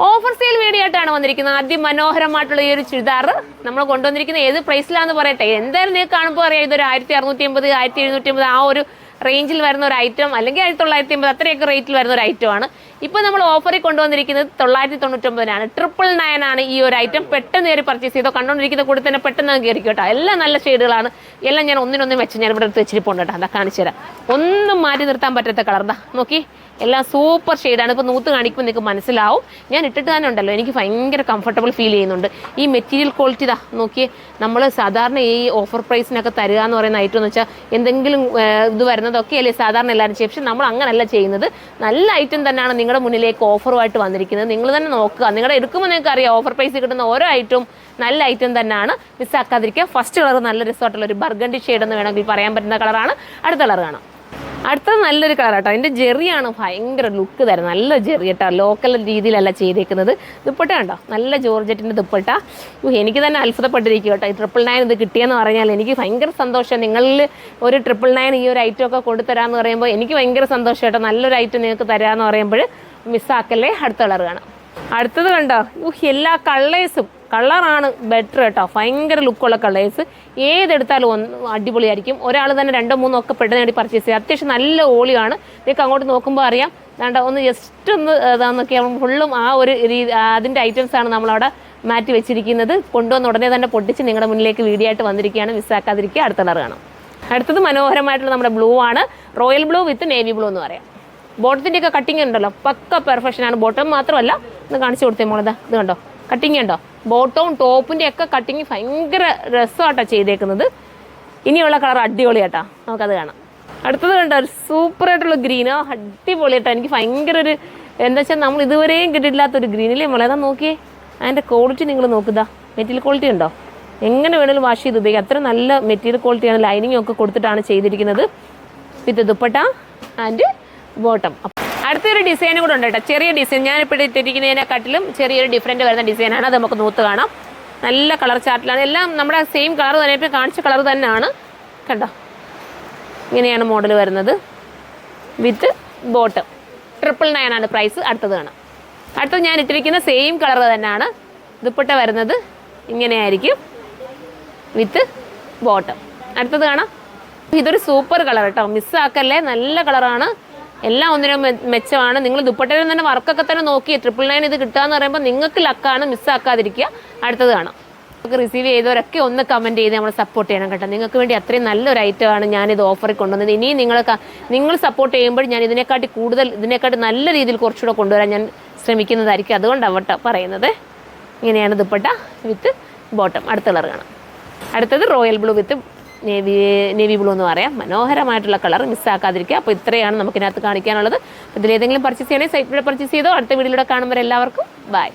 Offer sale video ആയിട്ടാണ് വന്നിരിക്കുന്നത്. അതിമനോഹരമായിട്ടുള്ള ഈ ഒരു ചുരിദാർ നമ്മൾ കൊണ്ടുവന്നിരിക്കുന്നത് ഏത് പ്രൈസിലാണെന്ന് പറയട്ടെ. എന്തായാലും നിങ്ങൾക്ക് കാണുമ്പോൾ അറിയാം, ഇതൊരു 1650, 1750 ആ ഒരു റേഞ്ചിൽ വരുന്ന ഒരു ഐറ്റം, അല്ലെങ്കിൽ 1950 അത്രയൊക്കെ റേറ്റിൽ വരുന്ന ഒരു ഐറ്റമാണ്. ഇപ്പോൾ നമ്മൾ ഓഫറിൽ കൊണ്ടുവന്നിരിക്കുന്നത് 999 999 ആണ് ഈ ഒരു ഐറ്റം. പെട്ടെന്ന് കയറി പർച്ചേസ് ചെയ്തോ, കണ്ടുകൊണ്ടിരിക്കുന്ന കൂടെ തന്നെ പെട്ടെന്ന് കയറിക്കും കേട്ടോ. എല്ലാം നല്ല ഷെയ്ഡുകളാണ്. എല്ലാം ഞാൻ ഒന്നിനൊന്നും വെച്ച് ഞാൻ ഇവിടെ എടുത്ത് വെച്ചിരിപ്പുണ്ട് കേട്ടോ. അതാ കാണിച്ചു തരാം. ഒന്നും മാറ്റി നിർത്താൻ പറ്റാത്ത കളർ. ദാ നോക്കി, എല്ലാം സൂപ്പർ ഷെയ്ഡാണ്. ഇപ്പോൾ നൂത്ത് കാണിക്കുമ്പോൾ നിങ്ങൾക്ക് മനസ്സിലാവും. ഞാൻ ഇട്ടിട്ട് തന്നെ ഉണ്ടല്ലോ, എനിക്ക് ഭയങ്കര കംഫർട്ടബിൾ ഫീൽ ചെയ്യുന്നുണ്ട്. ഈ മെറ്റീരിയൽ ക്വാളിറ്റി ദാ നോക്കിയേ. നമ്മൾ സാധാരണ ഈ ഓഫർ പ്രൈസിനൊക്കെ തരിക എന്ന് പറയുന്ന ഐറ്റം എന്ന് വെച്ചാൽ എന്തെങ്കിലും ഇത് വരുന്നതൊക്കെ അല്ലേ സാധാരണ എല്ലാവരും ചെയ്യും. പക്ഷെ നമ്മൾ അങ്ങനെയല്ല ചെയ്യുന്നത്. നല്ല ഐറ്റം തന്നെയാണ് നിങ്ങളുടെ മുന്നിലേക്ക് ഓഫറുമായിട്ട് വന്നിരിക്കുന്നത്. നിങ്ങൾ തന്നെ നോക്കുക. നിങ്ങളുടെ എടുക്കുമ്പോൾ നിങ്ങൾക്ക് അറിയാം, ഓഫർ പ്രൈസിൽ കിട്ടുന്ന ഓരോ ഐറ്റവും നല്ല ഐറ്റം തന്നെയാണ്. മിസ്സാക്കാതിരിക്കുക. ഫസ്റ്റ് കളർ നല്ല രസമായിട്ടുള്ള ഒരു ബർഗണ്ടി ഷെയ്ഡ് എന്ന് വേണമെങ്കിൽ പറയാൻ പറ്റുന്ന കളറാണ്. അടുത്ത കളർ കാണാം. അടുത്തത് നല്ലൊരു കളർ കേട്ടോ. അതിൻ്റെ ജെറിയാണ് ഭയങ്കര ലുക്ക് തരുന്നത്. നല്ല ജെറി കേട്ടോ, ലോക്കൽ രീതിയിലല്ല ചെയ്തേക്കുന്നത്. ദുപ്പട്ട കണ്ടോ, നല്ല ജോർജറ്റിൻ്റെ ദുപ്പട്ട. എനിക്ക് തന്നെ അത്ഭുതപ്പെട്ടിരിക്കും കേട്ടോ. ഈ 999 ഇത് കിട്ടിയെന്ന് പറഞ്ഞാൽ എനിക്ക് ഭയങ്കര സന്തോഷം. നിങ്ങളിൽ ഒരു 999 ഈ ഒരു ഐറ്റം ഒക്കെ കൊണ്ടുതരാമെന്ന് പറയുമ്പോൾ എനിക്ക് ഭയങ്കര സന്തോഷം കേട്ടോ. നല്ലൊരു ഐറ്റം നിങ്ങൾക്ക് തരാമെന്ന് പറയുമ്പോൾ മിസ്സാക്കല്ലേ. അടുത്ത കളർ കാണാം. അടുത്തത് കണ്ടോ, എല്ലാ കളറാണ് ബെറ്റർ കേട്ടോ. ഭയങ്കര ലുക്കുള്ള കളേഴ്സ്. ഏതെടുത്താലും അടിപൊളിയായിരിക്കും. ഒരാൾ തന്നെ 2 3 ഒക്കെ പെട്ടെന്ന് വേണ്ടി പർച്ചേസ് ചെയ്യുക. അത്യാവശ്യം നല്ല ഓളിയാണ്. നിങ്ങൾക്ക് അങ്ങോട്ട് നോക്കുമ്പോൾ അറിയാം. വേണ്ട ഒന്ന് ജസ്റ്റ് ഒന്ന് ഇതാന്നൊക്കെ ഫുള്ളും ആ ഒരു അതിൻ്റെ ഐറ്റംസാണ് നമ്മളവിടെ മാറ്റി വെച്ചിരിക്കുന്നത്. കൊണ്ടുവന്ന് ഉടനെ തന്നെ പൊട്ടിച്ച് നിങ്ങളുടെ മുന്നിലേക്ക് വീഡിയോ ആയിട്ട് വന്നിരിക്കുകയാണ്. മിസ്സാക്കാതിരിക്കുക. അടുത്ത കളർ കാണാം. അടുത്തത് മനോഹരമായിട്ടുള്ള നമ്മുടെ ബ്ലൂ ആണ്. റോയൽ ബ്ലൂ വിത്ത് നേവി ബ്ലൂ എന്ന് പറയാം. ബോട്ടത്തിൻ്റെയൊക്കെ കട്ടിങ് ഉണ്ടല്ലോ, പക്ക പെർഫെക്ഷനാണ്. ബോട്ടം മാത്രമല്ല, ഒന്ന് കാണിച്ചു കൊടുത്തേ മോളതാ. ഇത് കണ്ടോ, കട്ടിങ് ഉണ്ടോ? ബോട്ടവും ടോപ്പിൻ്റെ ഒക്കെ കട്ടിങ് ഭയങ്കര രസമായിട്ടോ ചെയ്തേക്കുന്നത്. ഇനിയുള്ള കളർ അടിപൊളിയാട്ടോ. നമുക്കത് കാണാം. അടുത്തത് കണ്ടോ, ഒരു സൂപ്പറായിട്ടുള്ള ഗ്രീനോ, അടിപൊളിയാട്ടോ. എനിക്ക് ഭയങ്കര ഒരു എന്താ വെച്ചാൽ നമ്മൾ ഇതുവരെയും കിട്ടിയിട്ടില്ലാത്തൊരു ഗ്രീനില്ലേ മോളേതാ. നോക്കിയേ, അതിൻ്റെ ക്വാളിറ്റി നിങ്ങൾ നോക്കുക. മെറ്റീരിയൽ ക്വാളിറ്റി ഉണ്ടോ? എങ്ങനെ വേണമെങ്കിലും വാഷ് ചെയ്ത് ഉപയോഗിക്കാം. അത്ര നല്ല മെറ്റീരിയൽ ക്വാളിറ്റിയാണ്. ലൈനിങ് ഒക്കെ കൊടുത്തിട്ടാണ് ചെയ്തിരിക്കുന്നത്. വിത്ത് ദുപ്പട്ട ആൻഡ് ബോട്ടം. അടുത്തൊരു ഡിസൈനും കൂടെ ഉണ്ട് കേട്ടോ. ചെറിയ ഡിസൈൻ, ഞാനിപ്പോൾ ഇട്ടിരിക്കുന്നതിനെക്കാട്ടിലും ചെറിയൊരു ഡിഫറൻറ്റ് വരുന്ന ഡിസൈനാണ്. അത് നമുക്ക് നൂത്ത് കാണാം. നല്ല കളർ ചാർട്ടിലാണ്. എല്ലാം നമ്മുടെ സെയിം കളർ തന്നെ, ഇപ്പോൾ കാണിച്ച കളർ തന്നെയാണ്. കണ്ടോ, ഇങ്ങനെയാണ് മോഡൽ വരുന്നത്. വിത്ത് ബോട്ടം. 999 പ്രൈസ്. അടുത്തത് കാണാം. അടുത്തത് ഞാൻ ഇട്ടിരിക്കുന്ന സെയിം കളർ തന്നെയാണ്. ദുപ്പട്ട വരുന്നത് ഇങ്ങനെയായിരിക്കും, വിത്ത് ബോട്ടം. അടുത്തത് കാണാം. ഇതൊരു സൂപ്പർ കളർ കേട്ടോ, മിസ്സാക്കല്ലേ. നല്ല കളറാണ്. എല്ലാം ഒന്നിനും മെച്ചമാണ്. നിങ്ങൾ ദുപ്പട്ടയിൽ തന്നെ വർക്കൊക്കെ തന്നെ നോക്കി 999 ഇത് കിട്ടുക എന്ന് പറയുമ്പോൾ നിങ്ങൾക്ക് ലക്കാണ്. മിസ്സാക്കാതിരിക്കുക. അടുത്തത് കാണാം. നമുക്ക് റിസീവ് ചെയ്തവരൊക്കെ ഒന്ന് കമൻറ്റ് ചെയ്ത് നമ്മൾ സപ്പോർട്ട് ചെയ്യണം കേട്ടോ. നിങ്ങൾക്ക് വേണ്ടി അത്രയും നല്ലൊരു ഐറ്റമാണ് ഞാനിത് ഓഫറിൽ കൊണ്ടുവന്നത്. ഇനിയും നിങ്ങൾ സപ്പോർട്ട് ചെയ്യുമ്പോൾ ഞാൻ ഇതിനെക്കാട്ടി നല്ല രീതിയിൽ കുറച്ചുകൂടെ കൊണ്ടുവരാൻ ഞാൻ ശ്രമിക്കുന്നതായിരിക്കും. അതുകൊണ്ടാണ് കേട്ടോ പറയുന്നത്. ഇങ്ങനെയാണ് ദുപ്പട്ട വിത്ത് ബോട്ടം. അടുത്ത കളർ കാണാം. അടുത്തത് റോയൽ ബ്ലൂ വിത്ത് നേവി ബ്ലൂ എന്ന് പറയാം. മനോഹരമായിട്ടുള്ള കളർ. മിസ്സാക്കാതിരിക്കുക. അപ്പോൾ ഇത്രയാണ് നമുക്കിനകത്ത് കാണിക്കാനുള്ളത്. ഇതിലേതെങ്കിലും പർച്ചേസ് ചെയ്യണമെങ്കിൽ സൈറ്റിലൂടെ പർച്ചേസ് ചെയ്തോ. അടുത്ത വീഡിയോയിലൂടെ കാണുമ്പോൾ എല്ലാവർക്കും ബൈ.